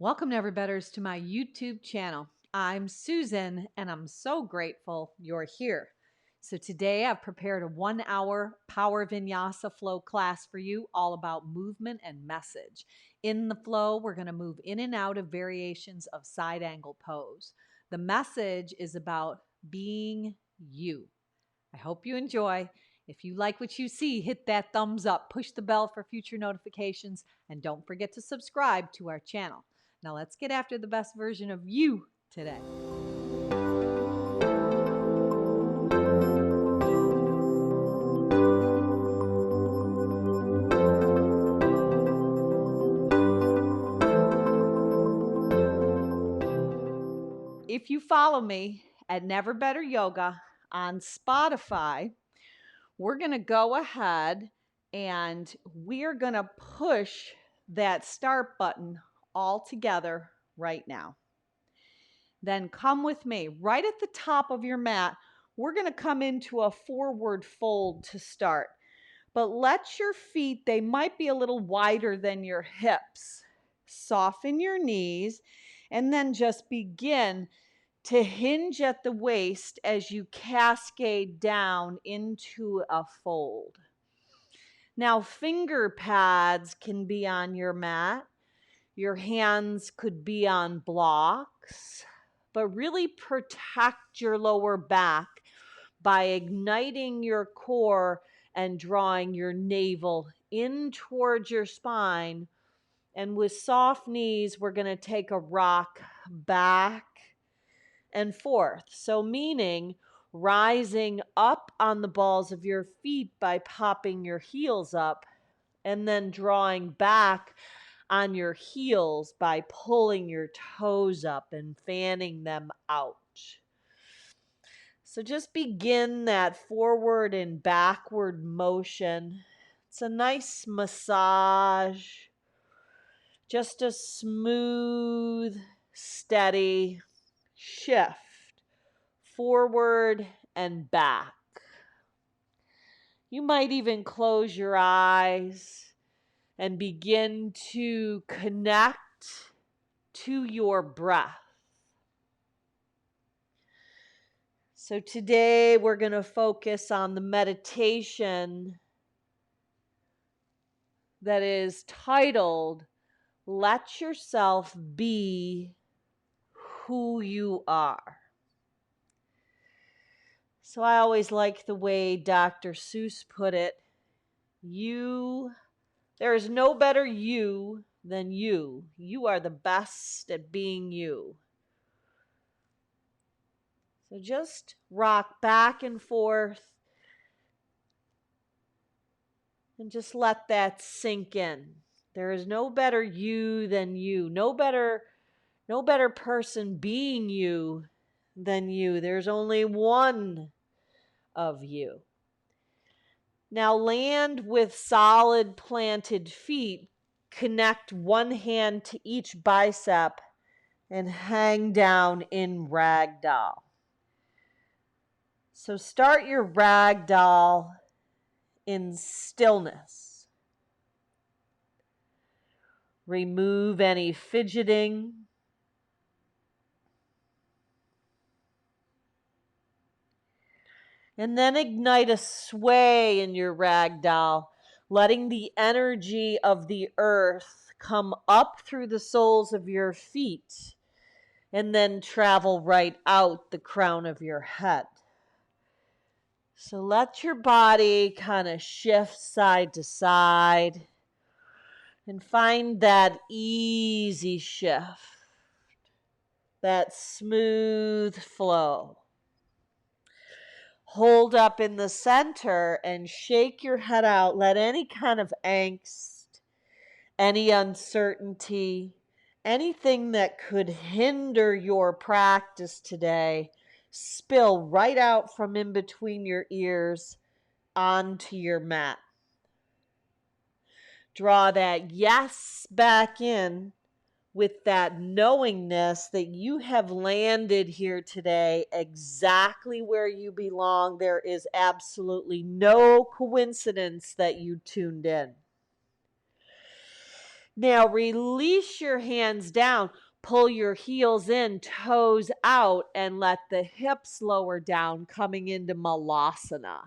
Welcome, Neverbetters, to my YouTube channel. I'm Susan, and I'm so grateful you're here. So today I've prepared a 1-hour power vinyasa flow class for you, all about movement and message. In the flow, we're going to move in and out of variations of side angle pose. The message is about being you. I hope you enjoy. If you like what you see, hit that thumbs up, push the bell for future notifications, and don't forget to subscribe to our channel. Now let's get after the best version of you today. If you follow me at Never Better Yoga on Spotify, we're going to go ahead and we're going to push that start button all together right now. Then come with me. Right at the top of your mat, we're going to come into a forward fold to start. But let your feet, they might be a little wider than your hips. Soften your knees and then just begin to hinge at the waist as you cascade down into a fold. Now, finger pads can be on your mat. Your hands could be on blocks, but really protect your lower back by igniting your core and drawing your navel in towards your spine. And with soft knees, we're going to take a rock back and forth. So meaning rising up on the balls of your feet by popping your heels up and then drawing back on your heels by pulling your toes up and fanning them out. So just begin that forward and backward motion. It's a nice massage, just a smooth, steady shift forward and back. You might even close your eyes and begin to connect to your breath. So today we're going to focus on the meditation that is titled, Let Yourself Be Who You Are. So I always like the way Dr. Seuss put it. There is no better you than you. You are the best at being you. So just rock back and forth and just let that sink in. There is no better you than you. No better person being you than you. There's only one of you. Now land with solid planted feet. Connect one hand to each bicep and hang down in ragdoll. So start your ragdoll in stillness. Remove any fidgeting. And then ignite a sway in your ragdoll, letting the energy of the earth come up through the soles of your feet and then travel right out the crown of your head. So let your body kind of shift side to side and find that easy shift, that smooth flow. Hold up in the center and shake your head out. Let any kind of angst, any uncertainty, anything that could hinder your practice today spill right out from in between your ears onto your mat. Draw that yes back in with that knowingness that you have landed here today exactly where you belong. There is absolutely no coincidence that you tuned in. Now release your hands down. Pull your heels in, toes out, and let the hips lower down, coming into Malasana.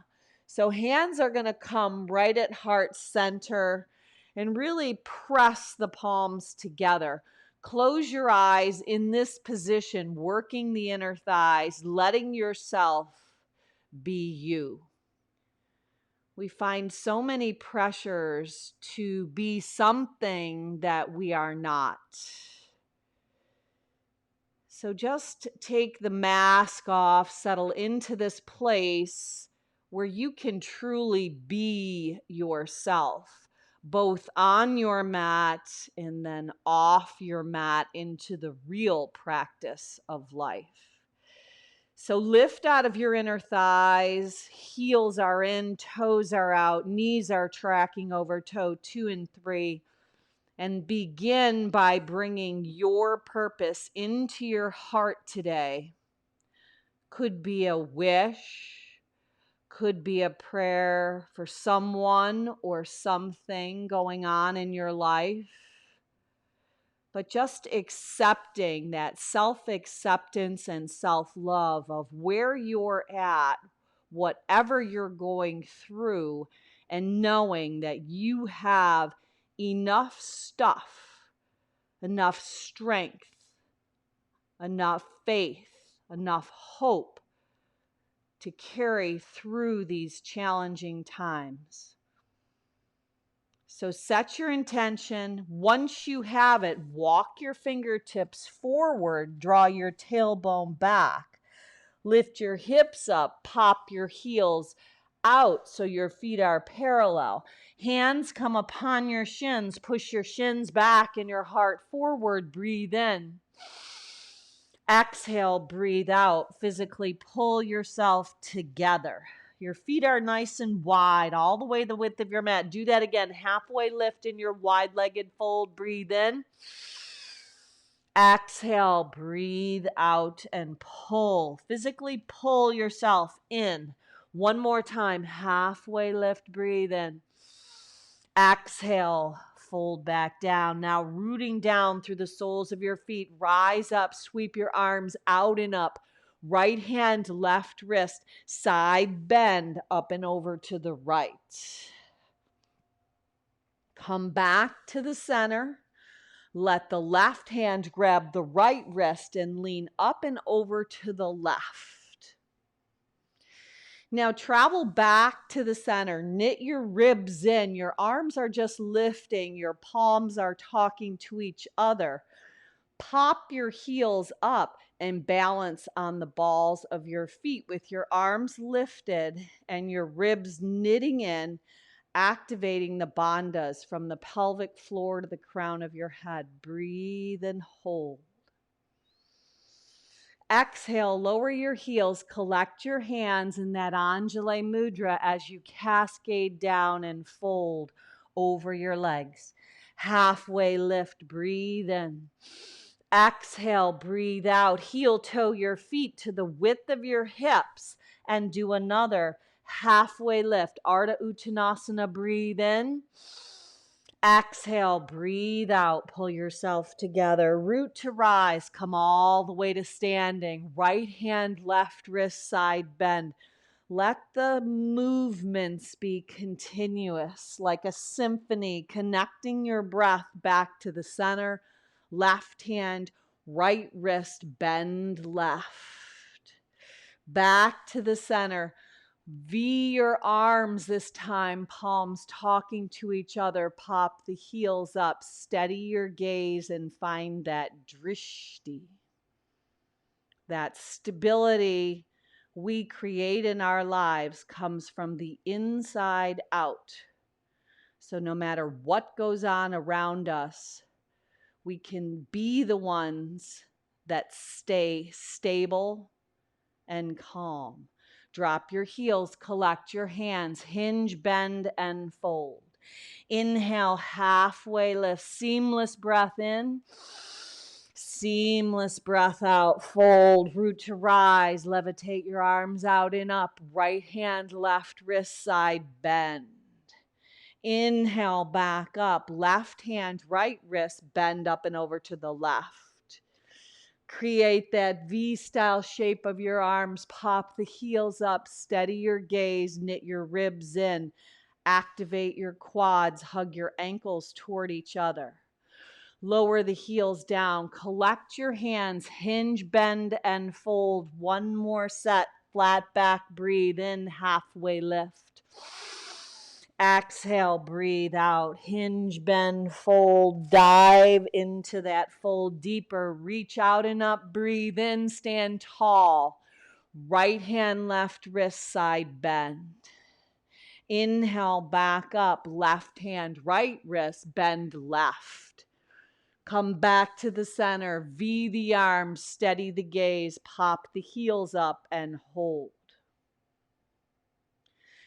So hands are going to come right at heart center and really press the palms together. Close your eyes in this position, working the inner thighs, letting yourself be you. We find so many pressures to be something that we are not. So just take the mask off, settle into this place where you can truly be yourself, both on your mat and then off your mat into the real practice of life. So lift out of your inner thighs, heels are in, toes are out, knees are tracking over toe 2 and 3. And begin by bringing your purpose into your heart today. Could be a wish, could be a prayer for someone or something going on in your life. But just accepting that self-acceptance and self-love of where you're at, whatever you're going through, and knowing that you have enough stuff, enough strength, enough faith, enough hope to carry through these challenging times. So set your intention. Once you have it, walk your fingertips forward, draw your tailbone back. Lift your hips up, pop your heels out so your feet are parallel. Hands come upon your shins, push your shins back and your heart forward, breathe in. Exhale, breathe out. Physically pull yourself together. Your feet are nice and wide, all the way the width of your mat. Do that again. Halfway lift in your wide-legged fold. Breathe in. Exhale, breathe out and pull. Physically pull yourself in. One more time. Halfway lift, breathe in. Exhale, fold back down. Now rooting down through the soles of your feet. Rise up, sweep your arms out and up. Right hand, left wrist, side bend up and over to the right. Come back to the center. Let the left hand grab the right wrist and lean up and over to the left. Now travel back to the center. Knit your ribs in. Your arms are just lifting. Your palms are talking to each other. Pop your heels up and balance on the balls of your feet with your arms lifted and your ribs knitting in, activating the bandhas from the pelvic floor to the crown of your head. Breathe and hold. Exhale, lower your heels, collect your hands in that Anjali Mudra as you cascade down and fold over your legs. Halfway lift, breathe in. Exhale, breathe out. Heel toe your feet to the width of your hips and do another halfway lift. Ardha Uttanasana, breathe in. Exhale, breathe out, pull yourself together. Root to rise, come all the way to standing. Right hand, left wrist, side bend. Let the movements be continuous, like a symphony, connecting your breath back to the center. Left hand, right wrist, bend left. Back to the center. V your arms this time, palms talking to each other. Pop the heels up, steady your gaze and find that drishti. That stability we create in our lives comes from the inside out. So no matter what goes on around us, we can be the ones that stay stable and calm. Drop your heels, collect your hands, hinge, bend, and fold. Inhale, halfway lift, seamless breath in, seamless breath out, fold, root to rise, levitate your arms out and up, right hand, left wrist, side bend. Inhale, back up. Left hand, right wrist, bend up and over to the left. Create that V-style shape of your arms. Pop the heels up. Steady your gaze. Knit your ribs in. Activate your quads. Hug your ankles toward each other. Lower the heels down. Collect your hands. Hinge, bend, and fold. One more set. Flat back. Breathe in. Halfway lift. Exhale, breathe out. Hinge, bend, fold. Dive into that fold deeper. Reach out and up. Breathe in. Stand tall. Right hand, left wrist, side bend. Inhale, back up. Left hand, right wrist, bend left. Come back to the center. V the arms. Steady the gaze. Pop the heels up and hold.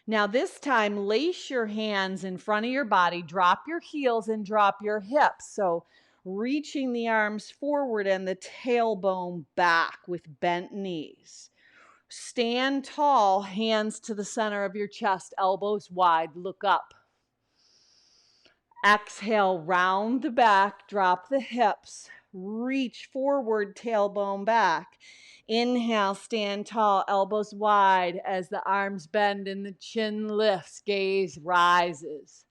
Now this time, lace your hands in front of your body, drop your heels and drop your hips. So reaching the arms forward and the tailbone back with bent knees. Stand tall, hands to the center of your chest, elbows wide, look up. Exhale, round the back, drop the hips, reach forward, tailbone back. Inhale, stand tall, elbows wide as the arms bend and the chin lifts, gaze rises.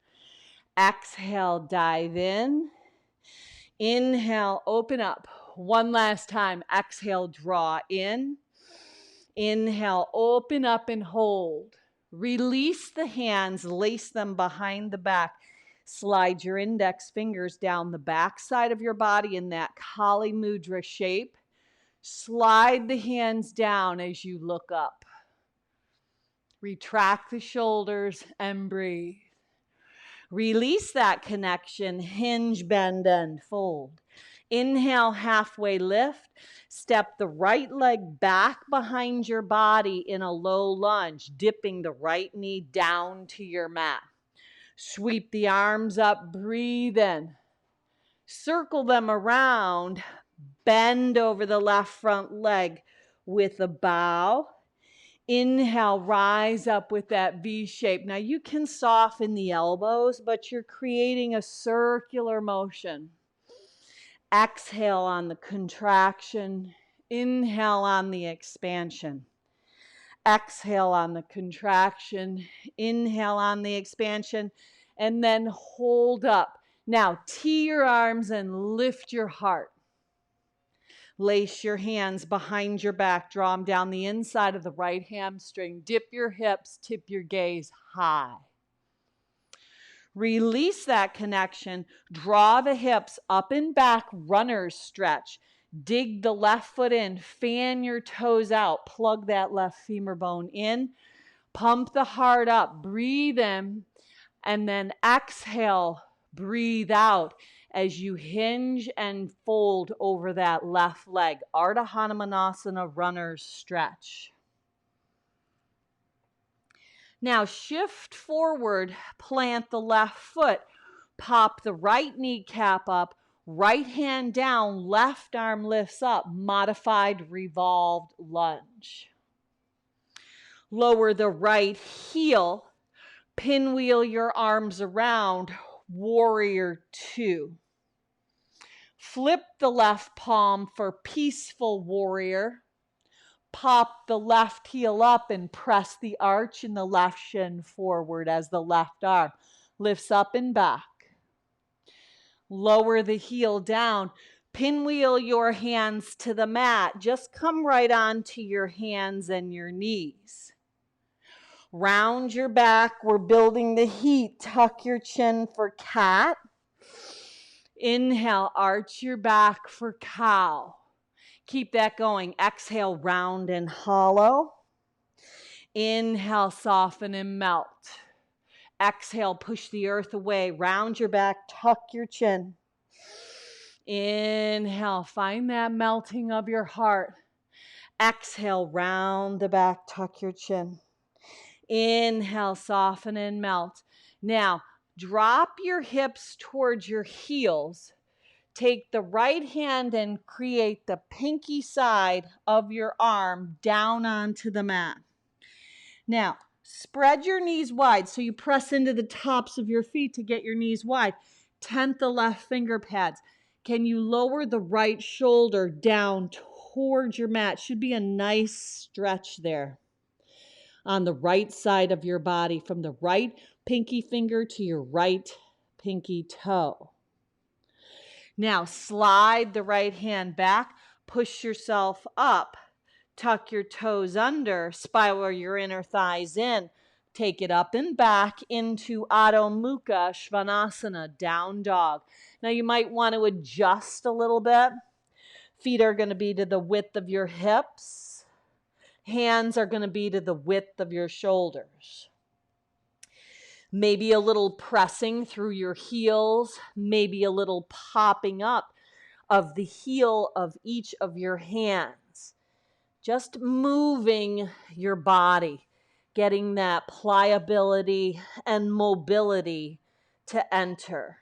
Exhale, dive in. Inhale, open up. One last time. Exhale, draw in. Inhale, open up and hold. Release the hands, lace them behind the back. Slide your index fingers down the back side of your body in that Kali Mudra shape. Slide the hands down as you look up. Retract the shoulders and breathe. Release that connection. Hinge, bend, and fold. Inhale, halfway lift. Step the right leg back behind your body in a low lunge, dipping the right knee down to your mat. Sweep the arms up, breathe in. Circle them around, bend over the left front leg with a bow. Inhale, rise up with that V shape. Now you can soften the elbows, but you're creating a circular motion. Exhale on the contraction. Inhale on the expansion. Exhale on the contraction. Inhale on the expansion. And then hold up. Now tee your arms and lift your heart. Lace your hands behind your back. Draw them down the inside of the right hamstring. Dip your hips. Tip your gaze high. Release that connection. Draw the hips up and back. Runner's stretch. Dig the left foot in. Fan your toes out. Plug that left femur bone in. Pump the heart up. Breathe in. And then exhale. Breathe out as you hinge and fold over that left leg. Ardha Hanumanasana, runner's stretch. Now shift forward, plant the left foot, pop the right kneecap up, right hand down, left arm lifts up, modified revolved lunge. Lower the right heel, pinwheel your arms around, warrior two. Flip the left palm for peaceful warrior. Pop the left heel up and press the arch in the left shin forward as the left arm lifts up and back. Lower the heel down. Pinwheel your hands to the mat. Just come right onto your hands and your knees. Round your back. We're building the heat. Tuck your chin for cat. Inhale, arch your back for cow. Keep that going. Exhale, round and hollow. Inhale, soften and melt. Exhale, push the earth away. Round your back, tuck your chin. Inhale, find that melting of your heart. Exhale, round the back, tuck your chin. Inhale, soften and melt. Now, drop your hips towards your heels. Take the right hand and create the pinky side of your arm down onto the mat. Now, Spread your knees wide. So you press into the tops of your feet to get your knees wide. Tent the left finger pads. Can you lower the right shoulder down towards your mat? Should be a nice stretch there on the right side of your body, from the right pinky finger to your right pinky toe. Now slide the right hand back, push yourself up, tuck your toes under, spiral your inner thighs in, take it up and back into Adho Mukha Svanasana, down dog. Now you might want to adjust a little bit. Feet are going to be to the width of your hips. Hands are going to be to the width of your shoulders. Maybe a little pressing through your heels, maybe a little popping up of the heel of each of your hands. Just moving your body, getting that pliability and mobility to enter.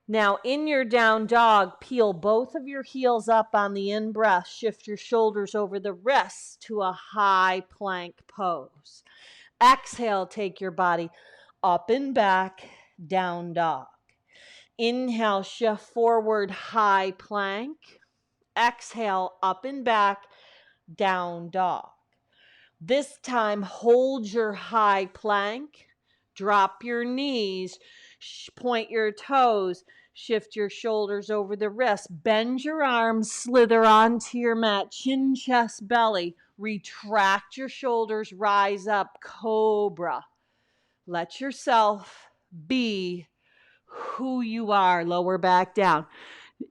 Now, in your down dog, peel both of your heels up on the in-breath. Shift your shoulders over the wrists to a high plank pose. Exhale, take your body up and back, down dog. Inhale, shift forward, high plank. Exhale, up and back, down dog. This time, hold your high plank. Drop your knees, point your toes, shift your shoulders over the wrists, bend your arms, slither onto your mat, chin, chest, belly, retract your shoulders, rise up, cobra. Let yourself be who you are, lower back down.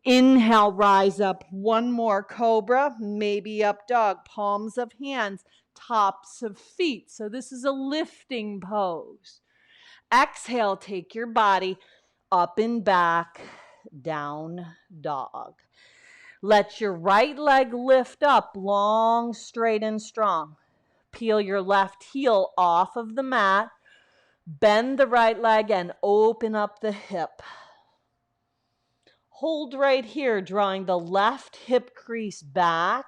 Inhale, rise up, one more, cobra, maybe up dog, palms of hands, tops of feet. So this is a lifting pose. Exhale, take your body up and back, down dog. Let your right leg lift up, long, straight, and strong. Peel your left heel off of the mat. Bend the right leg and open up the hip. Hold right here, drawing the left hip crease back,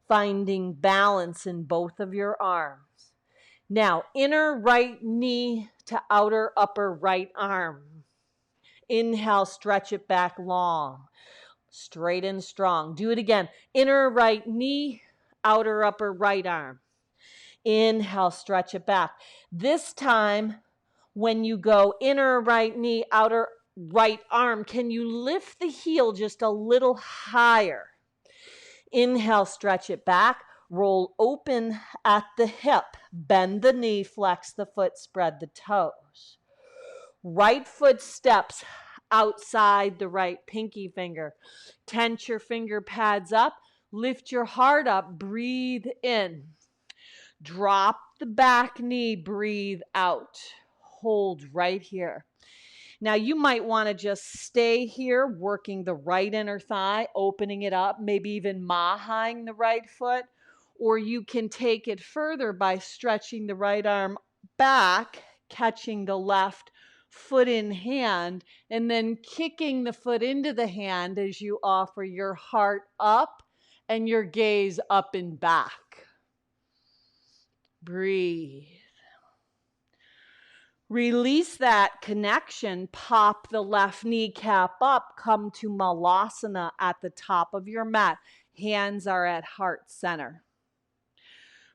finding balance in both of your arms. Now, inner right knee to outer upper right arm. Inhale, stretch it back long, straight and strong. Do it again. Inner right knee, outer upper right arm. Inhale, stretch it back. This time, when you go inner right knee, outer right arm, can you lift the heel just a little higher? Inhale, stretch it back. Roll open at the hip. Bend the knee, flex the foot, spread the toes. Right foot steps outside the right pinky finger. Tense your finger pads up. Lift your heart up. Breathe in. Drop the back knee. Breathe out. Hold right here. Now you might want to just stay here, working the right inner thigh, opening it up, maybe even mahaing the right foot, or you can take it further by stretching the right arm back, catching the left foot in hand, and then kicking the foot into the hand as you offer your heart up and your gaze up and back. Breathe. Release that connection, pop the left kneecap up, come to Malasana at the top of your mat. Hands are at heart center.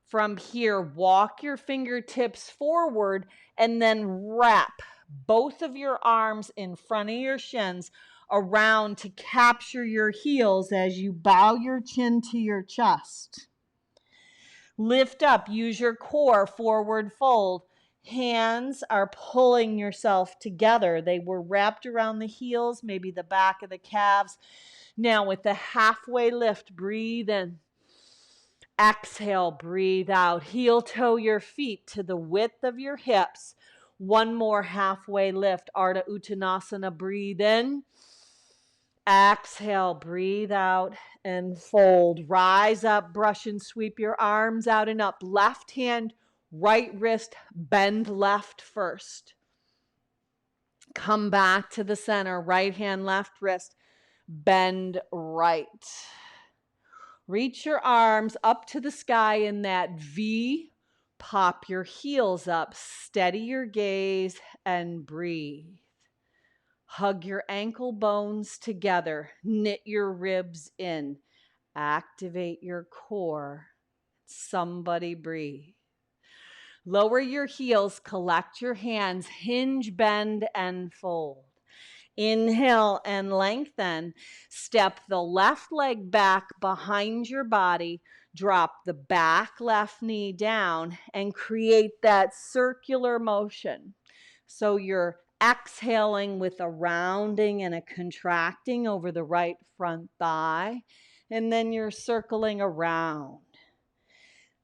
From here, walk your fingertips forward and then wrap both of your arms in front of your shins around to capture your heels as you bow your chin to your chest. Lift up, use your core, forward fold. Hands are pulling yourself together. They were wrapped around the heels, maybe the back of the calves. Now with the halfway lift, breathe in. Exhale, breathe out. Heel toe your feet to the width of your hips. One more halfway lift. Ardha Uttanasana, breathe in. Exhale, breathe out and fold. Rise up, brush and sweep your arms out and up. Left hand, right wrist, bend left first. Come back to the center. Right hand, left wrist, bend right. Reach your arms up to the sky in that V Pop your heels up, steady your gaze, and breathe. Hug your ankle bones together, knit your ribs in, activate your core. Somebody breathe. Lower your heels, collect your hands, hinge, bend, and fold. Inhale and lengthen. Step the left leg back behind your body. Drop the back left knee down and create that circular motion. So you're exhaling with a rounding and a contracting over the right front thigh, and then you're circling around.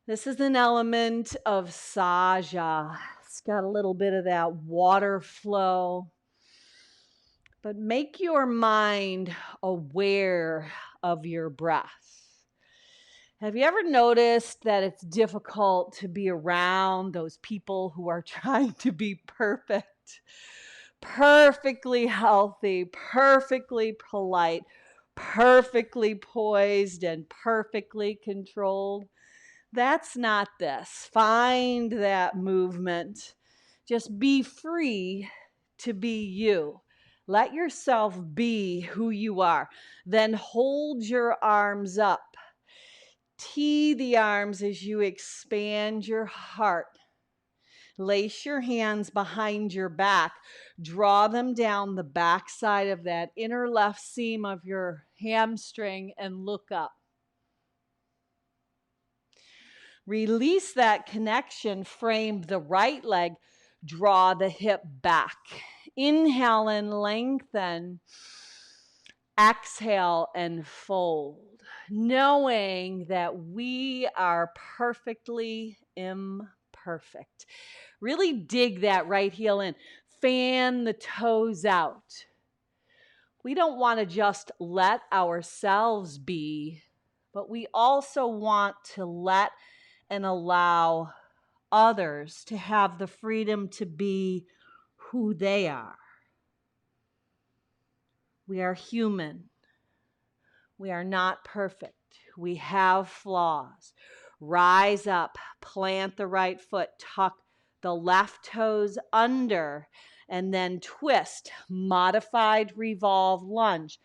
This is an element of saja. It's got a little bit of that water flow. But make your mind aware of your breath. Have you ever noticed that it's difficult to be around those people who are trying to be perfect, perfectly healthy, perfectly polite, perfectly poised, and perfectly controlled? That's not this. Find that movement. Just be free to be you. Let yourself be who you are. Then hold your arms up. Tee the arms as you expand your heart. Lace your hands behind your back. Draw them down the back side of that inner left seam of your hamstring and look up. Release that connection, frame the right leg, draw the hip back. Inhale and lengthen. Exhale and fold, knowing that we are perfectly imperfect. Really dig that right heel in. Fan the toes out. We don't want to just let ourselves be, but we also want to let and allow others to have the freedom to be who they are. We are human. We are not perfect. We have flaws. Rise up, plant the right foot, tuck the left toes under, and then twist, modified revolve lunge.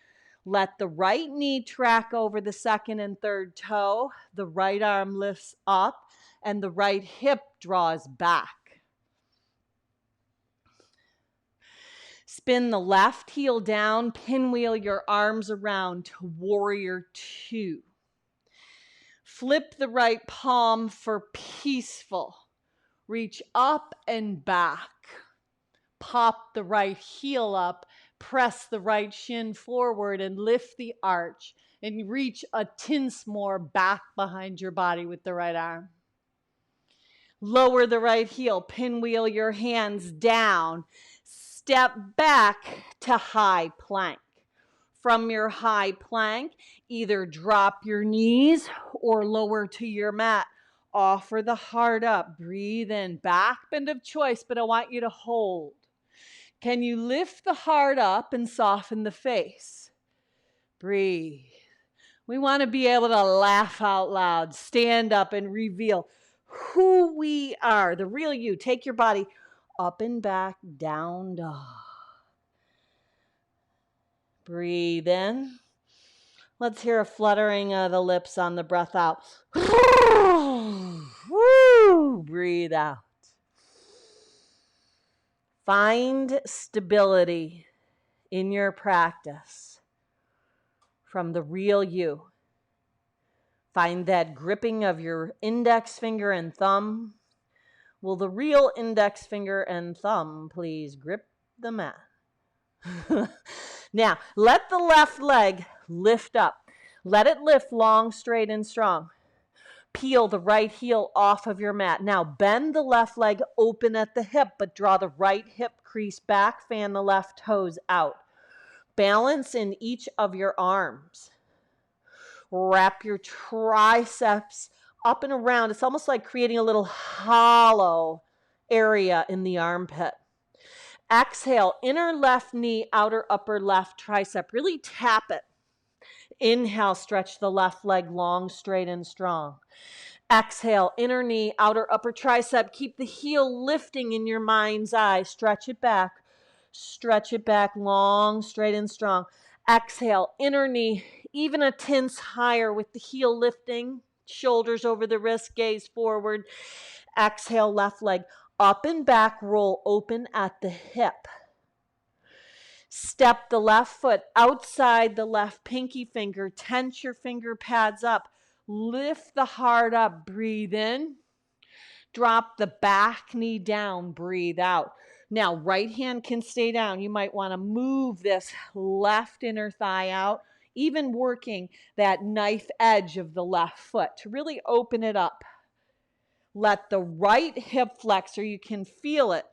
Let the right knee track over the second and third toe. The right arm lifts up and the right hip draws back. Spin the left heel down, pinwheel your arms around to warrior two. Flip the right palm for peaceful. Reach up and back. Pop the right heel up, press the right shin forward and lift the arch and reach a tinsmore back behind your body with the right arm. Lower the right heel, pinwheel your hands down. Step back to high plank. From your high plank, either drop your knees or lower to your mat. Offer the heart up. Breathe in. Back bend of choice, but I want you to hold. Can you lift the heart up and soften the face? Breathe. We want to be able to laugh out loud, stand up and reveal who we are, the real you. Take your body up and back, down dog. Breathe in. Let's hear a fluttering of the lips on the breath out. Woo! Breathe out. Find stability in your practice from the real you. Find that gripping of your index finger and thumb. Will the real index finger and thumb please grip the mat? Now, let the left leg lift up. Let it lift long, straight, and strong. Peel the right heel off of your mat. Now, bend the left leg open at the hip, but draw the right hip crease back. Fan the left toes out. Balance in each of your arms. Wrap your triceps up and around. It's almost like creating a little hollow area in the armpit. Exhale, inner left knee, outer upper left tricep. Really tap it. Inhale, stretch the left leg long, straight, and strong. Exhale, inner knee, outer upper tricep. Keep the heel lifting in your mind's eye. Stretch it back. Stretch it back long, straight and strong. Exhale, inner knee, even a tense higher with the heel lifting. Shoulders over the wrist, gaze forward. Exhale, left leg up and back, roll open at the hip. Step the left foot outside the left pinky finger. Tense your finger pads up. Lift the heart up. Breathe in. Drop the back knee down. Breathe out. Now, right hand can stay down. You might want to move this left inner thigh out, even working that knife edge of the left foot to really open it up. Let the right hip flexor, you can feel it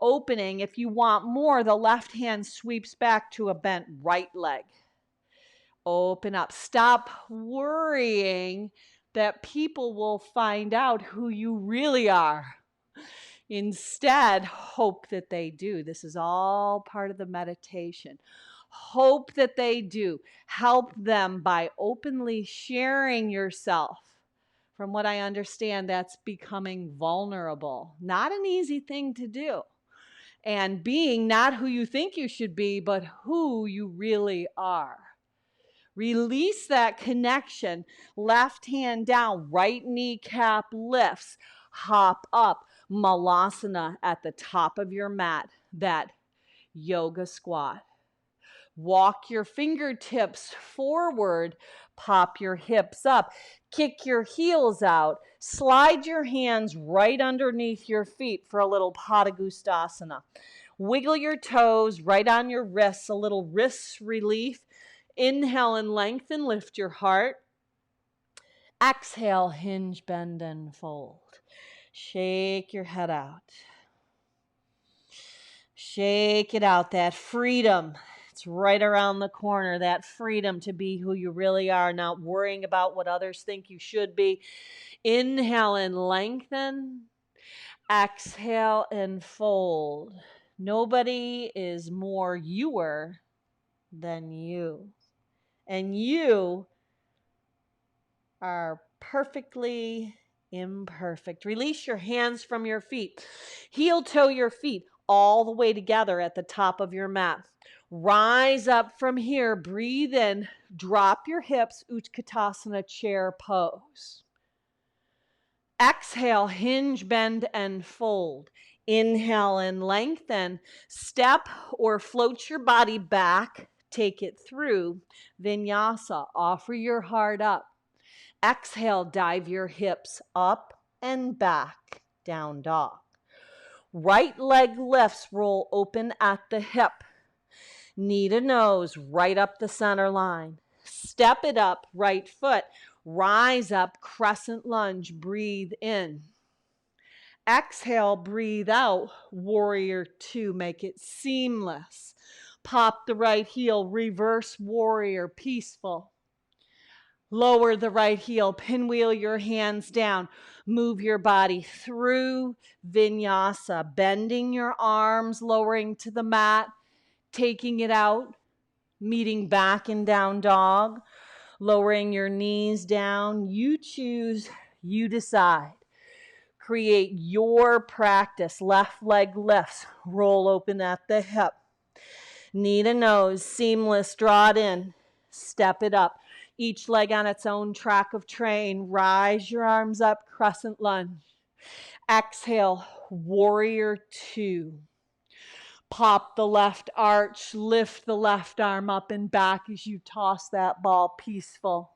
opening. If you want more, the left hand sweeps back to a bent right leg. Open up. Stop worrying that people will find out who you really are. Instead, hope that they do. This is all part of the meditation. Hope that they do. Help them by openly sharing yourself. From what I understand, that's becoming vulnerable. Not an easy thing to do. And being not who you think you should be, but who you really are. Release that connection. Left hand down, right kneecap lifts. Hop up. Malasana at the top of your mat. That yoga squat. Walk your fingertips forward. Pop your hips up. Kick your heels out. Slide your hands right underneath your feet for a little Padangusthasana. Wiggle your toes right on your wrists, a little wrist relief. Inhale and lengthen, lift your heart. Exhale, hinge, bend, and fold. Shake your head out. Shake it out, that freedom. It's right around the corner, that freedom to be who you really are, not worrying about what others think you should be. Inhale and lengthen. Exhale and fold. Nobody is more youer than you. And you are perfectly imperfect. Release your hands from your feet. Heel toe your feet all the way together at the top of your mat. Rise up from here. Breathe in. Drop your hips. Utkatasana, chair pose. Exhale, hinge, bend, and fold. Inhale and lengthen. Step or float your body back. Take it through. Vinyasa. Offer your heart up. Exhale, dive your hips up and back. Down dog. Right leg lifts, roll open at the hip. Knee to nose, right up the center line. Step it up, right foot. Rise up, crescent lunge, breathe in. Exhale, breathe out, warrior two, make it seamless. Pop the right heel, reverse warrior, peaceful. Lower the right heel, pinwheel your hands down. Move your body through vinyasa, bending your arms, lowering to the mat, taking it out, meeting back in down dog, lowering your knees down. You choose, you decide. Create your practice. Left leg lifts, roll open at the hip. Knee to nose, seamless, draw it in, step it up. Each leg on its own track of train. Rise your arms up, crescent lunge. Exhale, warrior two. Pop the left arch, lift the left arm up and back as you toss that ball, peaceful.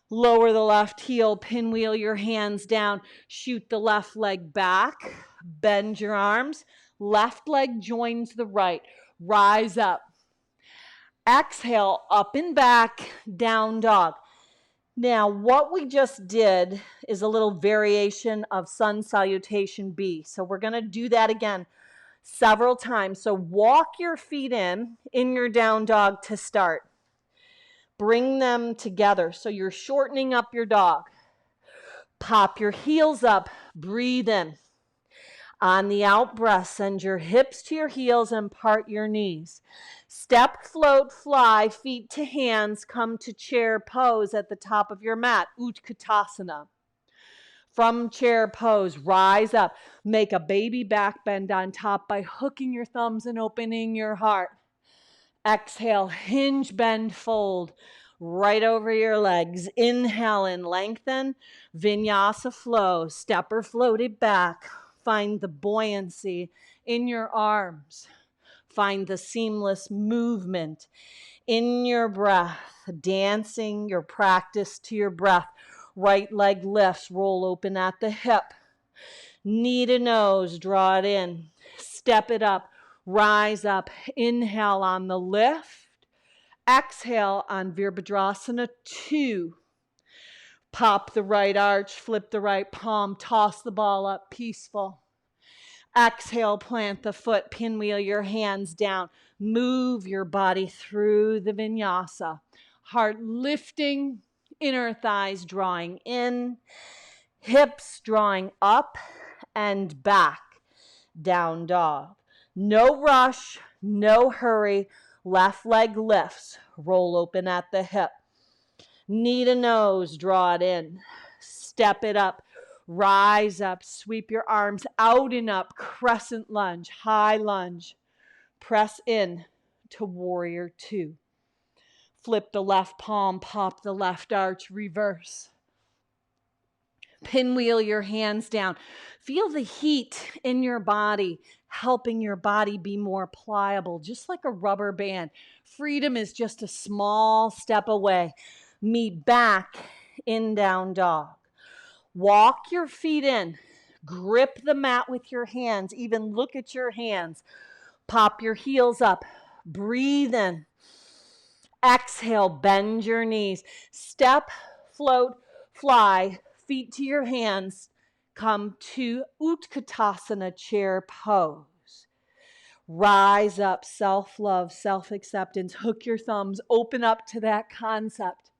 Lower the left heel, pinwheel your hands down, shoot the left leg back, bend your arms, left leg joins the right, rise up. Exhale, up and back, down dog. Now, what we just did is a little variation of sun salutation B. So we're going to do that again several times. So walk your feet in your down dog to start. Bring them together. So you're shortening up your dog. Pop your heels up. Breathe in. On the out breath, send your hips to your heels and part your knees. Step, float, fly, feet to hands, come to chair pose at the top of your mat, Utkatasana. From chair pose, rise up. Make a baby back bend on top by hooking your thumbs and opening your heart. Exhale, hinge, bend, fold right over your legs. Inhale and lengthen. Vinyasa flow. Stepper floated back. Find the buoyancy in your arms. Find the seamless movement in your breath. Dancing your practice to your breath. Right leg lifts, roll open at the hip. Knee to nose, draw it in. Step it up, rise up. Inhale on the lift. Exhale on Virabhadrasana 2. Pop the right arch, flip the right palm, toss the ball up, peaceful. Exhale, plant the foot, pinwheel your hands down. Move your body through the vinyasa. Heart lifting, inner thighs drawing in, hips drawing up and back. Down dog. No rush, no hurry. Left leg lifts. Roll open at the hip. Knee to nose, draw it in. Step it up. Rise up. Sweep your arms out and up. Crescent lunge, high lunge. Press in to warrior 2. Flip the left palm, pop the left arch, reverse. Pinwheel your hands down. Feel the heat in your body, helping your body be more pliable, just like a rubber band. Freedom is just a small step away. Meet back in down dog. Walk your feet in. Grip the mat with your hands. Even look at your hands. Pop your heels up. Breathe in. Exhale, bend your knees. Step, float, fly. Feet to your hands. Come to Utkatasana chair pose. Rise up, self-love, self-acceptance. Hook your thumbs, open up to that concept.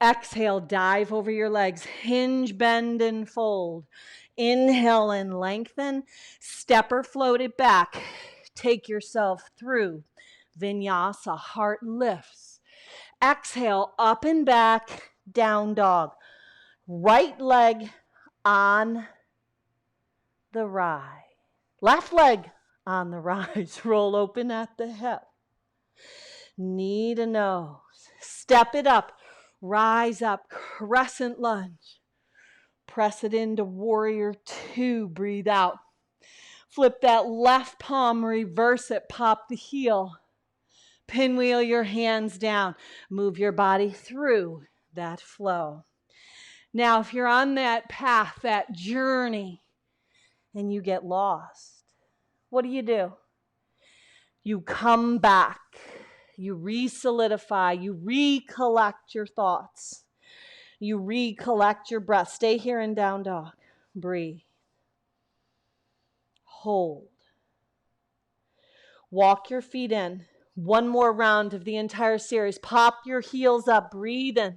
Exhale, dive over your legs. Hinge, bend, and fold. Inhale and lengthen. Stepper float it back. Take yourself through Vinyasa. Heart lifts. Exhale, up and back, down dog. Right leg on the rise. Left leg on the rise. Roll open at the hip. Knee to nose. Step it up. Rise up. Crescent lunge. Press it into warrior 2. Breathe out. Flip that left palm. Reverse it. Pop the heel. Pinwheel your hands down. Move your body through that flow. Now, if you're on that path, that journey, and you get lost, what do? You come back. You re-solidify. You recollect your thoughts. You recollect your breath. Stay here in down dog. Breathe. Hold. Walk your feet in. One more round of the entire series. Pop your heels up. Breathe in.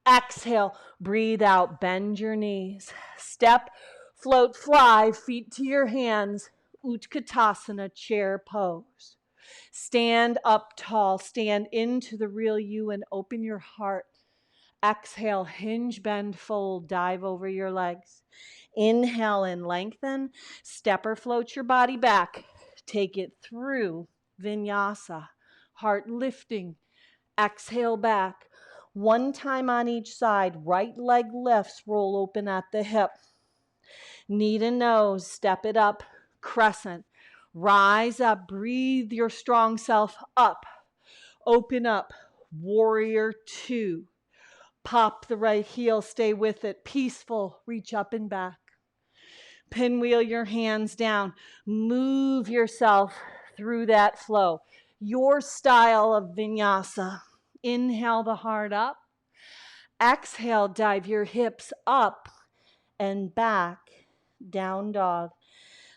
Exhale, breathe out, bend your knees. Step, float, fly, feet to your hands. Utkatasana chair pose. Stand up tall, stand into the real you and open your heart. Exhale, hinge, bend, fold, dive over your legs. Inhale and lengthen. Stepper float your body back. Take it through Vinyasa. Heart lifting. Exhale back. One time on each side. Right leg lifts, roll open at the hip. Knee to nose, step it up. Crescent. Rise up, breathe your strong self up. Open up. Warrior 2. Pop the right heel, stay with it. Peaceful, reach up and back. Pinwheel your hands down. Move yourself through that flow. Your style of vinyasa. Inhale the heart up. Exhale, dive your hips up and back. Down dog.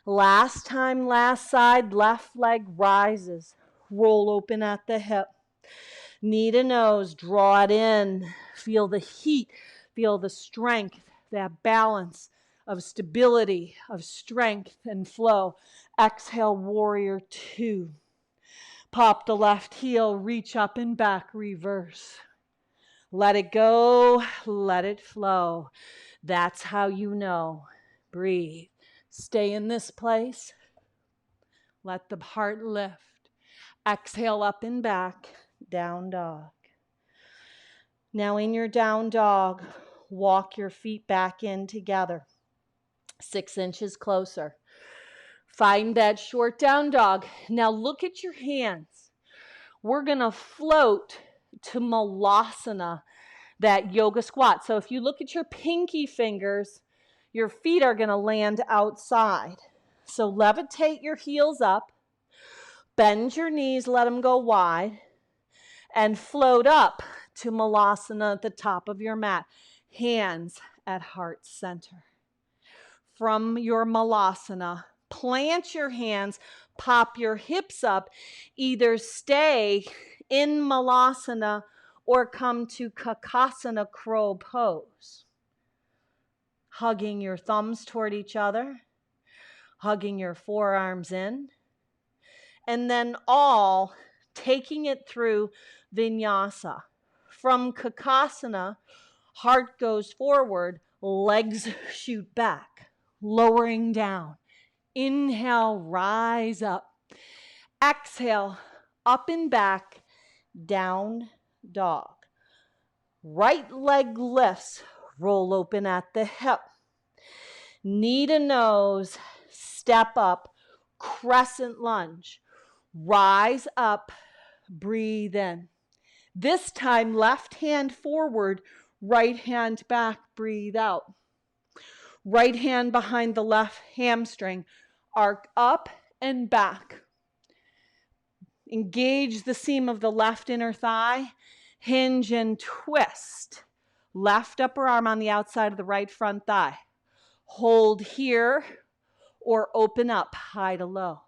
Last time, last side, left leg rises. Roll open at the hip. Knee to nose, draw it in. Feel the heat, feel the strength, that balance of stability, of strength and flow. Exhale, warrior 2. Pop the left heel, reach up and back, reverse. Let it go, let it flow. That's how you know. Breathe. Stay in this place. Let the heart lift. Exhale up and back, down dog. Now in your down dog, walk your feet back in together, 6 inches closer. Find that short down dog. Now look at your hands. We're going to float to Malasana, that yoga squat. So if you look at your pinky fingers, your feet are going to land outside. So levitate your heels up, bend your knees, let them go wide, and float up to Malasana at the top of your mat. Hands at heart center. From your Malasana, plant your hands, pop your hips up, either stay in Malasana or come to Kakasana crow pose. Hugging your thumbs toward each other, hugging your forearms in, and then all taking it through Vinyasa. From Kakasana, heart goes forward, legs shoot back, lowering down. Inhale, rise up. Exhale, up and back, down dog. Right leg lifts, roll open at the hip. Knee to nose, step up, crescent lunge. Rise up, breathe in. This time, left hand forward, right hand back, breathe out. Right hand behind the left hamstring, arc up and back. Engage the seam of the left inner thigh, hinge and twist. Left upper arm on the outside of the right front thigh. Hold here or open up, high to low.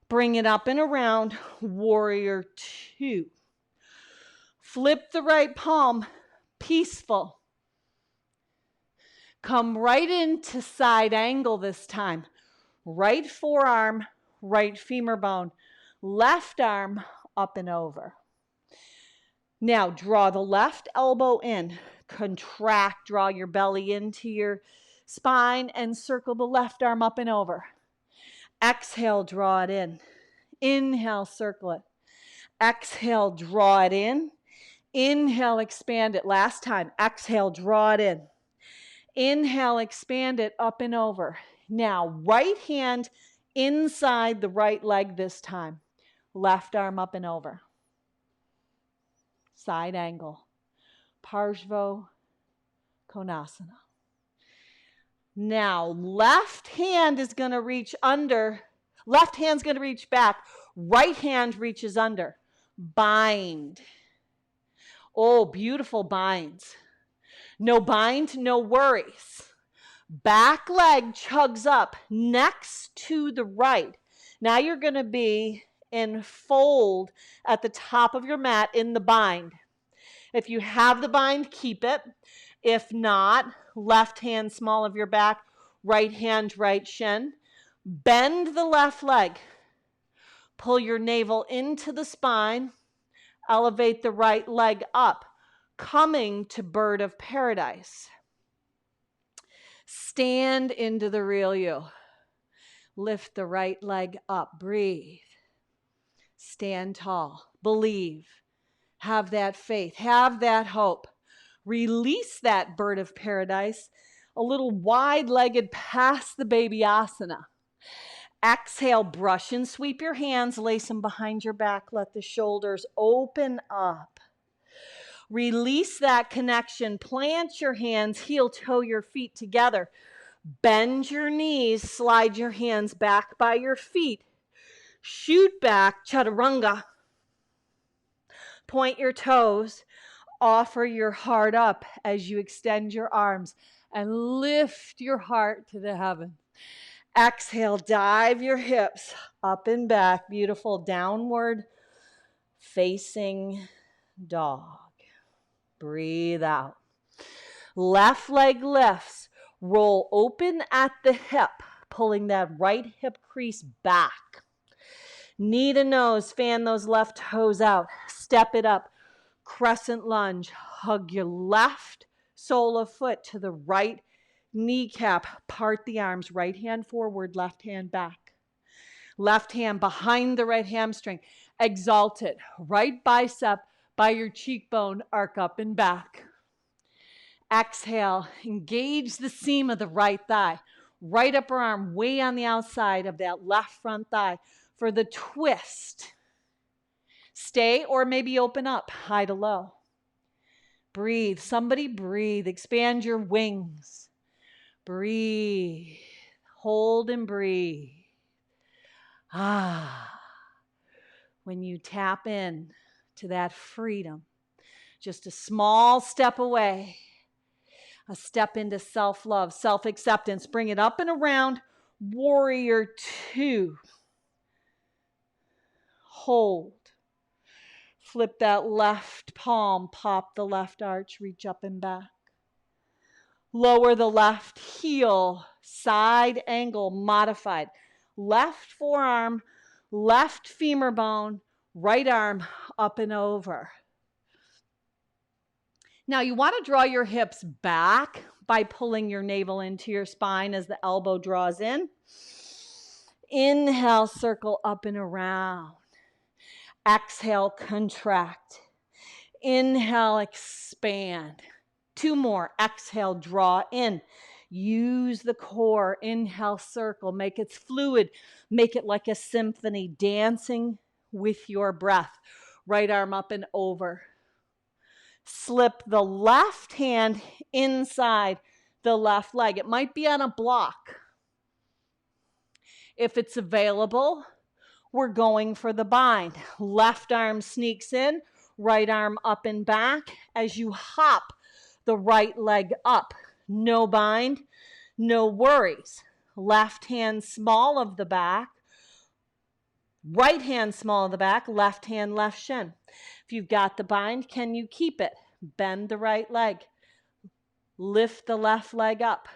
Bring it up and around, warrior two. Flip the right palm, peaceful. Come right into side angle this time. Right forearm, right femur bone. Left arm up and over. Now draw the left elbow in. Contract, draw your belly into your spine and circle the left arm up and over. Exhale, draw it in. Inhale, circle it. Exhale, draw it in. Inhale, expand it. Last time. Exhale, draw it in. Inhale, expand it up and over. Now, right hand inside the right leg this time. Left arm up and over. Side angle. Parshva Konasana. Now, left hand is going to reach under. Left hand's going to reach back. Right hand reaches under. Bind. Oh, beautiful binds. No bind, no worries. Back leg chugs up next to the right. Now you're going to be in fold at the top of your mat in the bind. If you have the bind, keep it. If not, left hand small of your back, right hand, right shin. Bend the left leg. Pull your navel into the spine. Elevate the right leg up, coming to bird of paradise. Stand into the real you. Lift the right leg up. Breathe. Stand tall. Believe. Have that faith. Have that hope. Release that bird of paradise a little wide-legged past the baby asana. Exhale, brush and sweep your hands. Lace them behind your back. Let the shoulders open up. Release that connection. Plant your hands, heel, toe your feet together. Bend your knees, slide your hands back by your feet. Shoot back, chaturanga. Point your toes. Offer your heart up as you extend your arms and lift your heart to the heavens. Exhale, dive your hips up and back. Beautiful downward facing dog. Breathe out. Left leg lifts. Roll open at the hip, pulling that right hip crease back. Knee to nose, fan those left toes out. Step it up. Crescent lunge. Hug your left sole of foot to the right kneecap. Part the arms. Right hand forward, left hand back. Left hand behind the right hamstring. Exalt it. Right bicep by your cheekbone. Arc up and back. Exhale. Engage the seam of the right thigh. Right upper arm way on the outside of that left front thigh for the twist. Stay or maybe open up, high to low. Breathe. Somebody breathe. Expand your wings. Breathe. Hold and breathe. When you tap in to that freedom, just a small step away, a step into self-love, self-acceptance. Bring it up and around. Warrior 2. Hold. Flip that left palm, pop the left arch, reach up and back. Lower the left heel, side angle modified. Left forearm, left femur bone, right arm up and over. Now you want to draw your hips back by pulling your navel into your spine as the elbow draws in. Inhale, circle up and around. Exhale, contract. Inhale, expand. 2 more. Exhale, draw in. Use the core. Inhale, circle. Make it fluid. Make it like a symphony, dancing with your breath. Right arm up and over. Slip the left hand inside the left leg. It might be on a block. If it's available, we're going for the bind. Left arm sneaks in, right arm up and back as you hop the right leg up. No bind, no worries. Left hand small of the back, right hand small of the back, left hand, left shin. If you've got the bind, can you keep it? Bend the right leg. Lift the left leg up.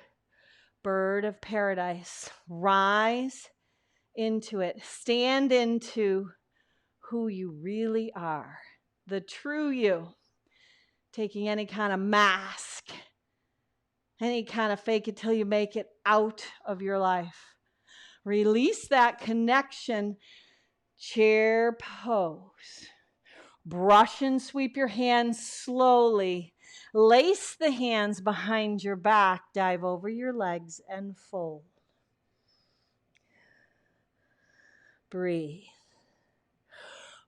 Bird of paradise. Rise into it. Stand into who you really are. The true you. Taking any kind of mask, any kind of fake it till you make it out of your life. Release that connection. Chair pose. Brush and sweep your hands slowly. Lace the hands behind your back. Dive over your legs and fold. Breathe.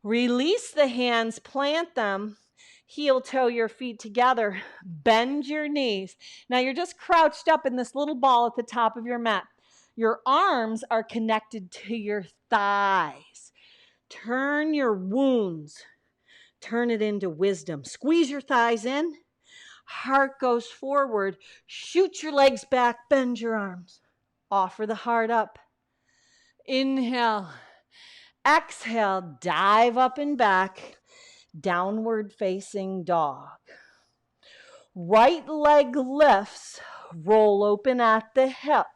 Release the hands, plant them, heel toe your feet together, bend your knees. Now you're just crouched up in this little ball at the top of your mat. Your arms are connected to your thighs. Turn your wounds, turn it into wisdom. Squeeze your thighs in, heart goes forward, shoot your legs back, bend your arms. Offer the heart up. Inhale. Exhale, dive up and back, downward facing dog. Right leg lifts, roll open at the hip.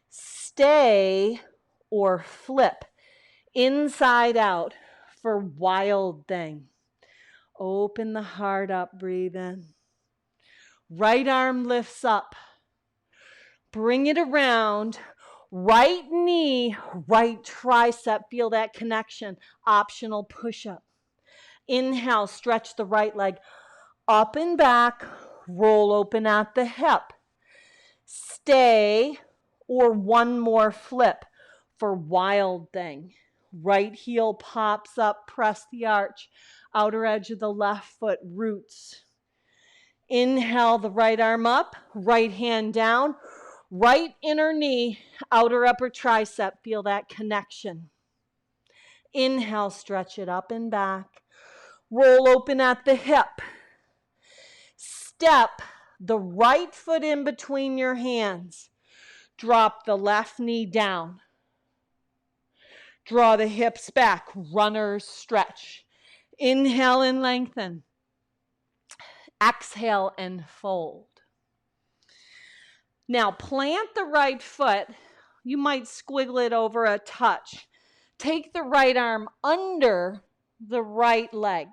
Stay or flip inside out for wild thing. Open the heart up, breathe in. Right arm lifts up. Bring it around. Right knee, right tricep, feel that connection. Optional push-up. Inhale, stretch the right leg up and back, roll open at the hip. Stay or one more flip for wild thing. Right heel pops up, press the arch, outer edge of the left foot, roots. Inhale, the right arm up, right hand down. Right inner knee, outer upper tricep, feel that connection. Inhale, stretch it up and back. Roll open at the hip. Step the right foot in between your hands. Drop the left knee down. Draw the hips back, runner's stretch. Inhale and lengthen. Exhale and fold. Now plant the right foot. You might squiggle it over a touch take the right arm under the right leg.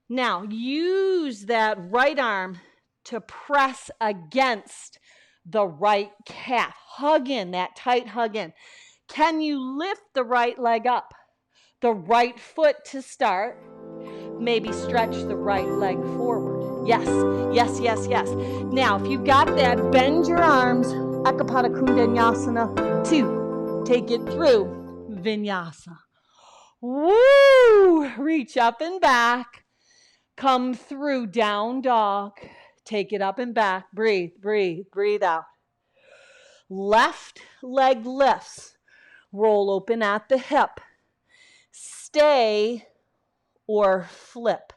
Now, use that right arm to press against the right calf. Hug in, that tight hug in. Can you lift the right leg up? The right foot to start. Maybe stretch the right leg forward. Yes, yes, yes, yes. Now, if you've got that, bend your arms. Ekapada Kundanyasana 2. Take it through. Vinyasa. Woo! Reach up and back. Come through down dog. Take it up and back. Breathe, breathe, breathe out. Left leg lifts. Roll open at the hip. Stay or flip.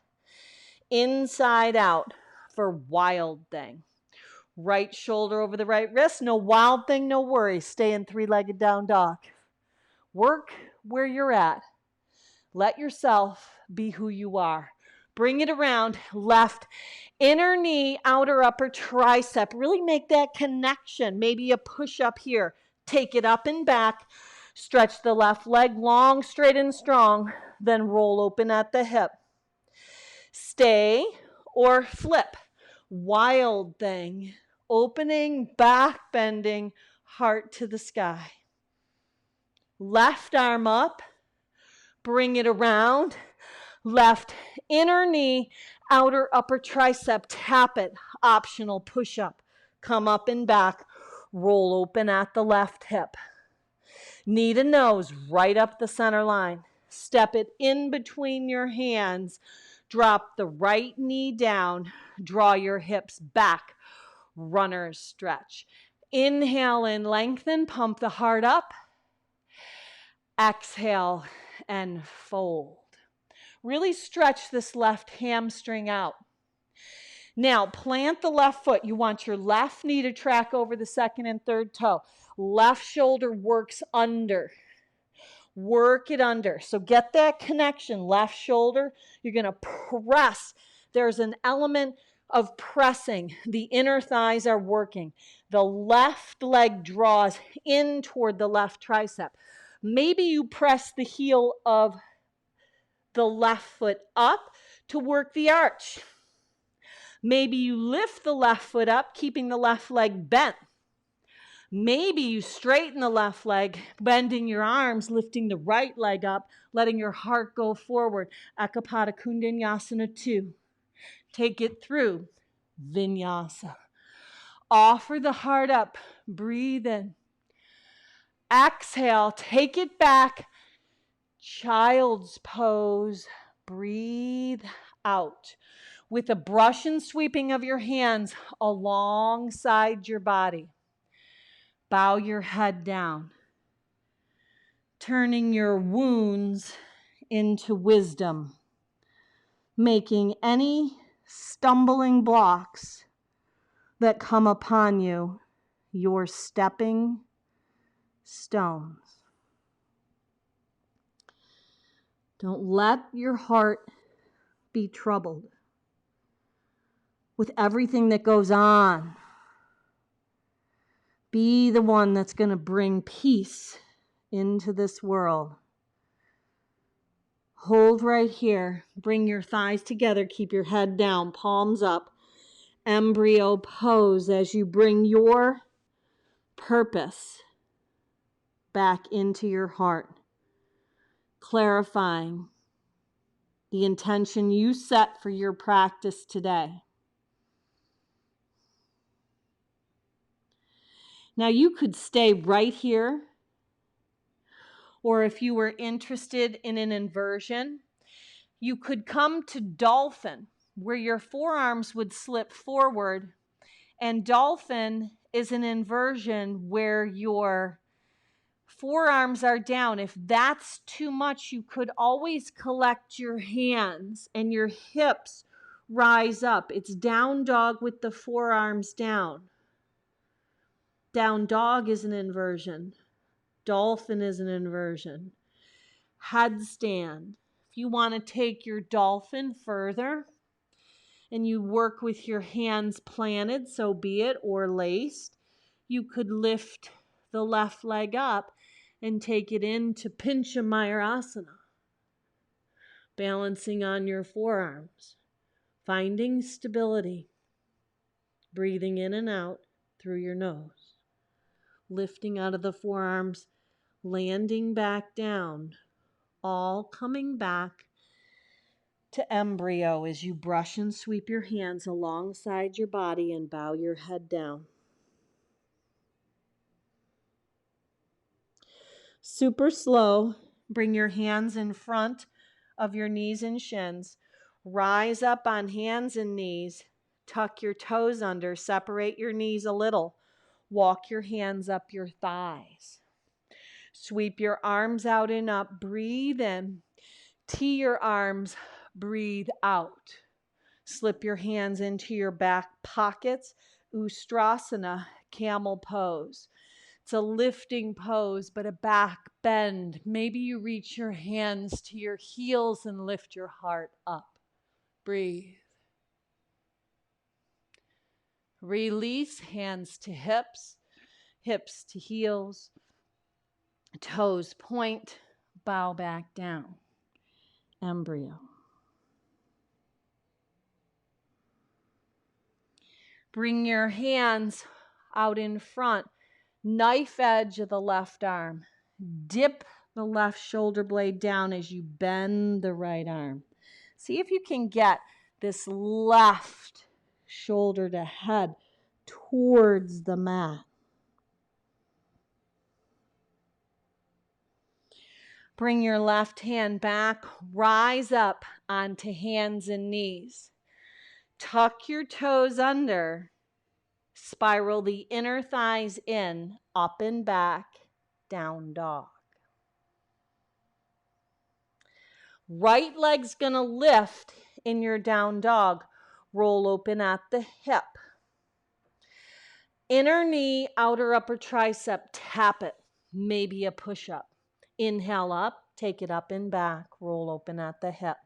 Inside out for wild thing. Right shoulder over the right wrist. No wild thing, no worry. Stay in three-legged down dog. Work where you're at. Let yourself be who you are. Bring it around. Left inner knee, outer upper tricep. Really make that connection. Maybe a push up here. Take it up and back. Stretch the left leg long, straight, and strong. Then roll open at the hip. Stay or flip. Wild thing. Opening, back bending, heart to the sky. Left arm up. Bring it around. Left inner knee, outer upper tricep. Tap it. Optional push up. Come up and back. Roll open at the left hip. Knee to nose, right up the center line. Step it in between your hands. Drop the right knee down. Draw your hips back. Runner's stretch. Inhale and lengthen. Pump the heart up. Exhale and fold. Really stretch this left hamstring out. Now, plant the left foot. You want your left knee to track over the second and third toe. Left shoulder works under. Work it under. So get that connection. Left shoulder, you're going to press. There's an element of pressing. The inner thighs are working. The left leg draws in toward the left tricep. Maybe you press the heel of the left foot up to work the arch. Maybe you lift the left foot up, keeping the left leg bent. Maybe you straighten the left leg, bending your arms, lifting the right leg up, letting your heart go forward. Ekapada Kundanyasana 2. Take it through. Vinyasa. Offer the heart up. Breathe in. Exhale. Take it back. Child's pose. Breathe out. With a brush and sweeping of your hands alongside your body. Bow your head down, turning your wounds into wisdom, making any stumbling blocks that come upon you your stepping stones. Don't let your heart be troubled with everything that goes on. Be the one that's going to bring peace into this world. Hold right here. Bring your thighs together. Keep your head down, palms up. Embryo pose as you bring your purpose back into your heart. Clarifying the intention you set for your practice today. Now you could stay right here, or if you were interested in an inversion, you could come to dolphin, where your forearms would slip forward, and dolphin is an inversion where your forearms are down. If that's too much, you could always collect your hands and your hips rise up. It's down dog with the forearms down. Down dog is an inversion. Dolphin is an inversion. Headstand. If you want to take your dolphin further and you work with your hands planted, so be it, or laced, you could lift the left leg up and take it into Pincha Mayurasana. Balancing on your forearms, finding stability, breathing in and out through your nose, lifting out of the forearms, landing back down, all coming back to embryo as you brush and sweep your hands alongside your body and bow your head down. Super slow, bring your hands in front of your knees and shins. Rise up on hands and knees. Tuck your toes under. Separate your knees a little. Walk your hands up your thighs. Sweep your arms out and up. Breathe in. Tee your arms. Breathe out. Slip your hands into your back pockets. Ustrasana, camel pose. It's a lifting pose, but a back bend. Maybe you reach your hands to your heels and lift your heart up. Breathe. Release, hands to hips, hips to heels, toes point, bow back down. Embryo. Bring your hands out in front. Knife edge of the left arm. Dip the left shoulder blade down as you bend the right arm. See if you can get this left shoulder to head towards the mat. Bring your left hand back. Rise up onto hands and knees. Tuck your toes under. Spiral the inner thighs in, up and back, down dog. Right leg's going to lift in your down dog. Roll open at the hip. Inner knee, outer upper tricep, tap it. Maybe a push-up. Inhale up, take it up and back. Roll open at the hip.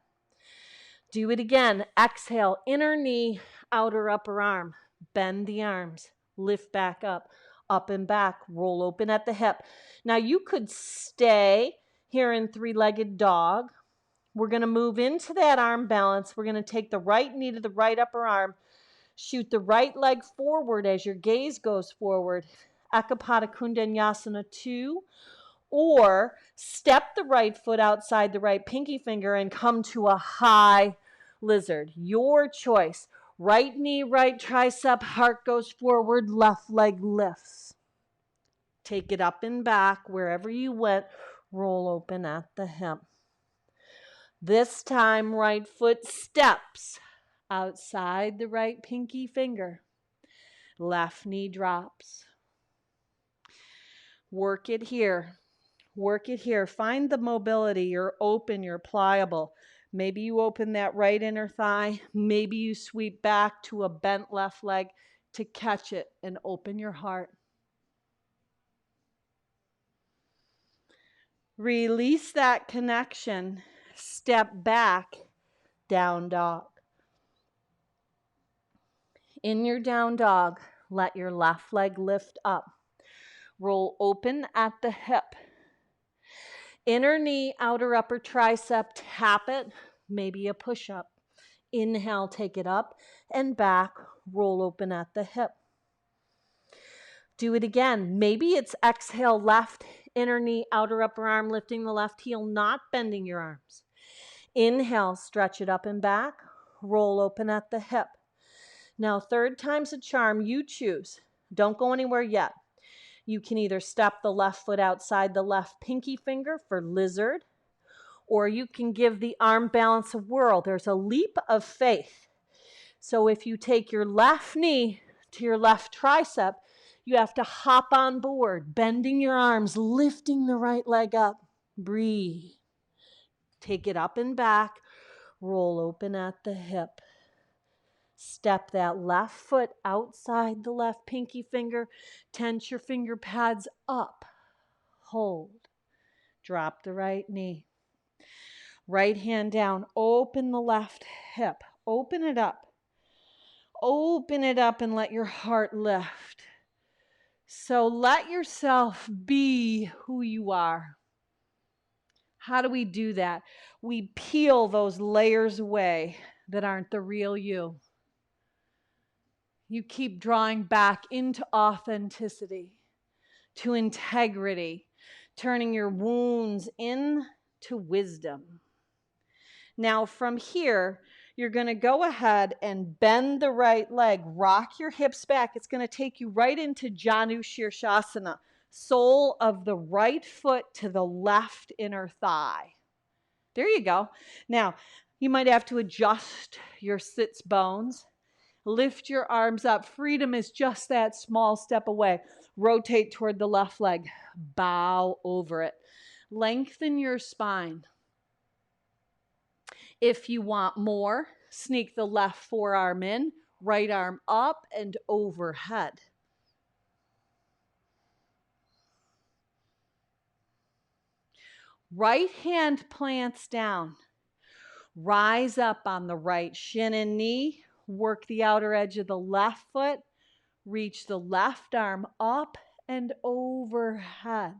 Do it again. Exhale, inner knee, outer upper arm. Bend the arms. Lift back up and back. Roll open at the hip. Now you could stay here in three-legged dog. We're going to move into that arm balance. We're going to take the right knee to the right upper arm. Shoot the right leg forward as your gaze goes forward. Ekapada Kundanyasana 2. Or step the right foot outside the right pinky finger and come to a high lizard. Your choice. Right knee, right tricep, heart goes forward, left leg lifts. Take it up and back. Wherever you went, roll open at the hip. This time, right foot steps outside the right pinky finger. Left knee drops. Work it here. Work it here. Find the mobility. You're open, you're pliable. Maybe you open that right inner thigh. Maybe you sweep back to a bent left leg to catch it and open your heart. Release that connection. Step back, down dog. In your down dog, let your left leg lift up. Roll open at the hip. Inner knee, outer upper tricep, tap it, maybe a push-up. Inhale, take it up and back, roll open at the hip. Do it again. Maybe it's exhale, left inner knee, outer upper arm, lifting the left heel, not bending your arms. Inhale, stretch it up and back, roll open at the hip. Now, third time's a charm, you choose. Don't go anywhere yet. You can either step the left foot outside the left pinky finger for lizard, or you can give the arm balance a whirl. There's a leap of faith. So if you take your left knee to your left tricep, you have to hop on board, bending your arms, lifting the right leg up. Breathe. Take it up and back. Roll open at the hip. Step that left foot outside the left pinky finger. Tense your finger pads up. Hold. Drop the right knee. Right hand down. Open the left hip. Open it up. Open it up and let your heart lift. So let yourself be who you are. How do we do that? We peel those layers away that aren't the real you. You keep drawing back into authenticity, to integrity, turning your wounds into wisdom. Now, from here, you're going to go ahead and bend the right leg, rock your hips back. It's going to take you right into Janu Shirshasana, sole of the right foot to the left inner thigh. There you go. Now, you might have to adjust your sits bones. Lift your arms up. Freedom is just that small step away. Rotate toward the left leg. Bow over it. Lengthen your spine. If you want more, sneak the left forearm in, right arm up and overhead. Right hand plants down. Rise up on the right shin and knee. Work the outer edge of the left foot. Reach the left arm up and overhead.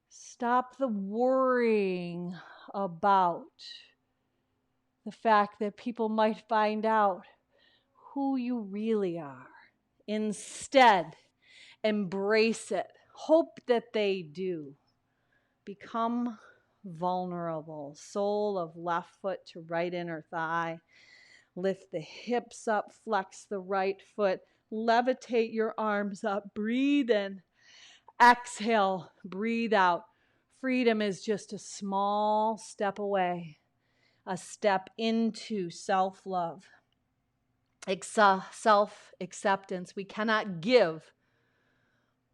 Stop the worrying about the fact that people might find out who you really are. Instead, embrace it. Hope that they do. Become vulnerable. Sole of left foot to right inner thigh. Lift the hips up, flex the right foot. Levitate your arms up. Breathe in. Exhale, breathe out. Freedom is just a small step away, a step into self-love, self-acceptance. We cannot give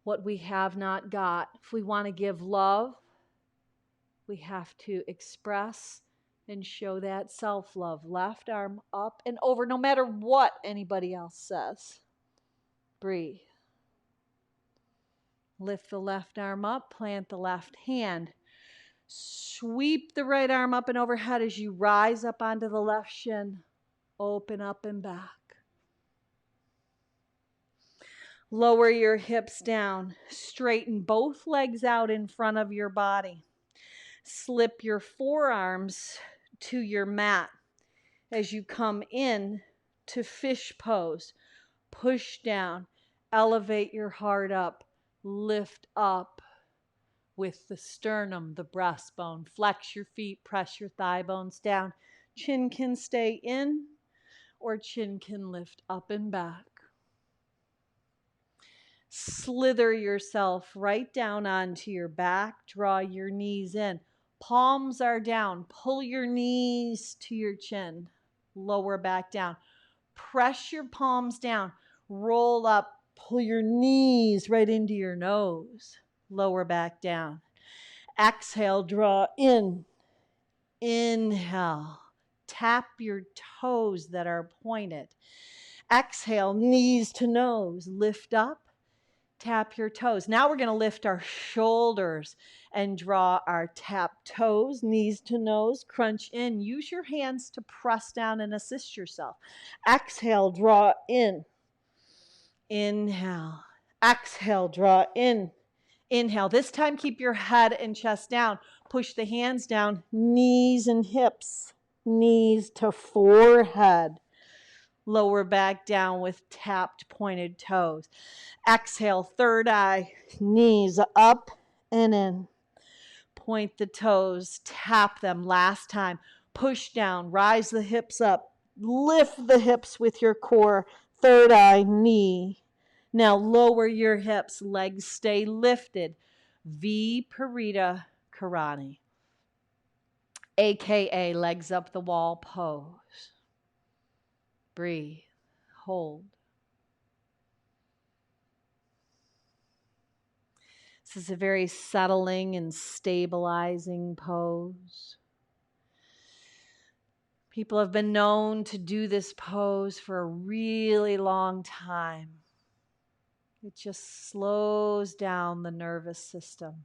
what we have not got. If we want to give love, we have to express and show that self-love. Left arm up and over, no matter what anybody else says. Breathe. Lift the left arm up, plant the left hand. Sweep the right arm up and overhead as you rise up onto the left shin. Open up and back. Lower your hips down. Straighten both legs out in front of your body. Slip your forearms to your mat as you come in to fish pose. Push down. Elevate your heart up. Lift up with the sternum, the breastbone. Flex your feet, press your thigh bones down. Chin can stay in or chin can lift up and back. Slither yourself right down onto your back. Draw your knees in. Palms are down. Pull your knees to your chin. Lower back down. Press your palms down. Roll up. Pull your knees right into your nose. Lower back down. Exhale, draw in. Inhale. Tap your toes that are pointed. Exhale, knees to nose. Lift up. Tap your toes. Now we're going to lift our shoulders and draw our tap toes, knees to nose, crunch in. Use your hands to press down and assist yourself. Exhale, draw in. Inhale. Exhale, draw in. Inhale. This time, keep your head and chest down. Push the hands down, knees and hips, knees to forehead. Lower back down with tapped pointed toes. Exhale, third eye, knees up and in. Point the toes, tap them. Last time. Push down, rise the hips up. Lift the hips with your core. Third eye, knee. Now lower your hips, legs stay lifted. Viparita Karani, aka legs up the wall pose. Breathe, hold. This is a very settling and stabilizing pose. People have been known to do this pose for a really long time. It just slows down the nervous system.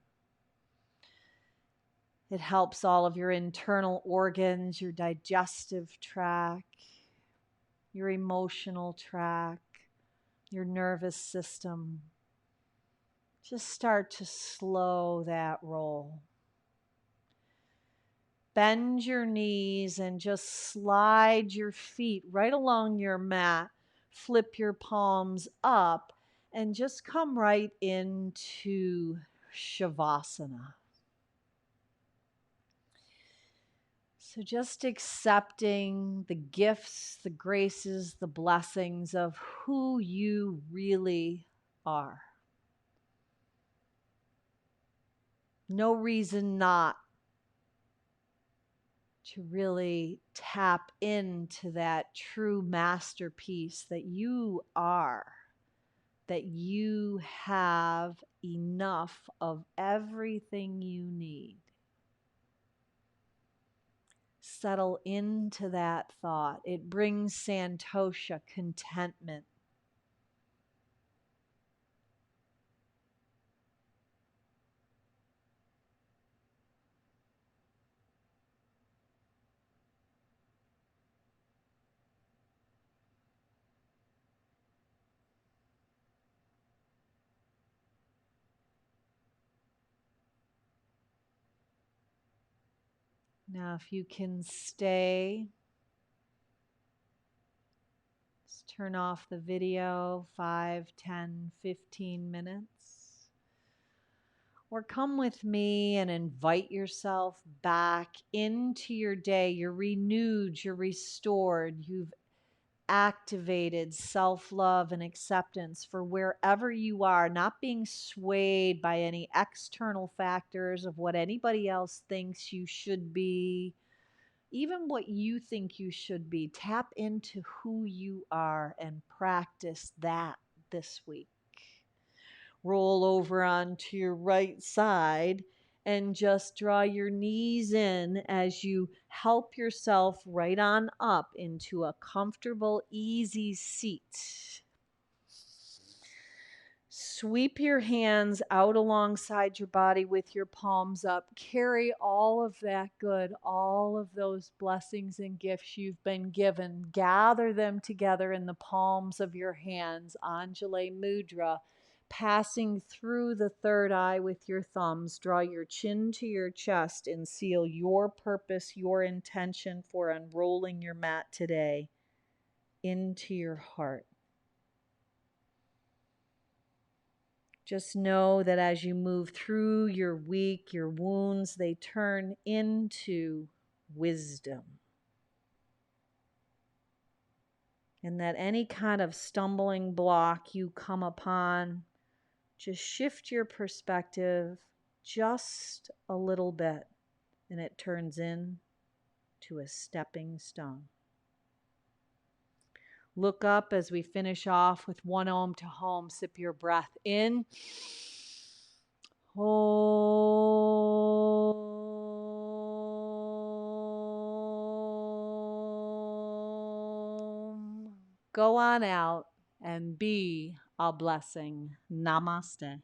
It helps all of your internal organs, your digestive tract, your emotional tract, your nervous system. Just start to slow that roll. Bend your knees and just slide your feet right along your mat. Flip your palms up and just come right into Shavasana. So just accepting the gifts, the graces, the blessings of who you really are. No reason not to really tap into that true masterpiece that you are, that you have enough of everything you need. Settle into that thought. It brings santosha, contentment. Now, if you can stay, just turn off the video 5, 10, 15 minutes. Or come with me and invite yourself back into your day. You're renewed, you're restored, you've activated self-love and acceptance for wherever you are, not being swayed by any external factors of what anybody else thinks you should be, even what you think you should be. Tap into who you are and practice that this week. Roll over onto your right side and just draw your knees in as you help yourself right on up into a comfortable, easy seat. Sweep your hands out alongside your body with your palms up. Carry all of that good, all of those blessings and gifts you've been given. Gather them together in the palms of your hands, Anjali Mudra. Passing through the third eye with your thumbs, draw your chin to your chest and seal your purpose, your intention for unrolling your mat today into your heart. Just know that as you move through your week, your wounds, they turn into wisdom. And that any kind of stumbling block you come upon, just shift your perspective just a little bit, and it turns into a stepping stone. Look up as we finish off with one Om to home. Sip your breath in. Om. Go on out and be a blessing. Namaste.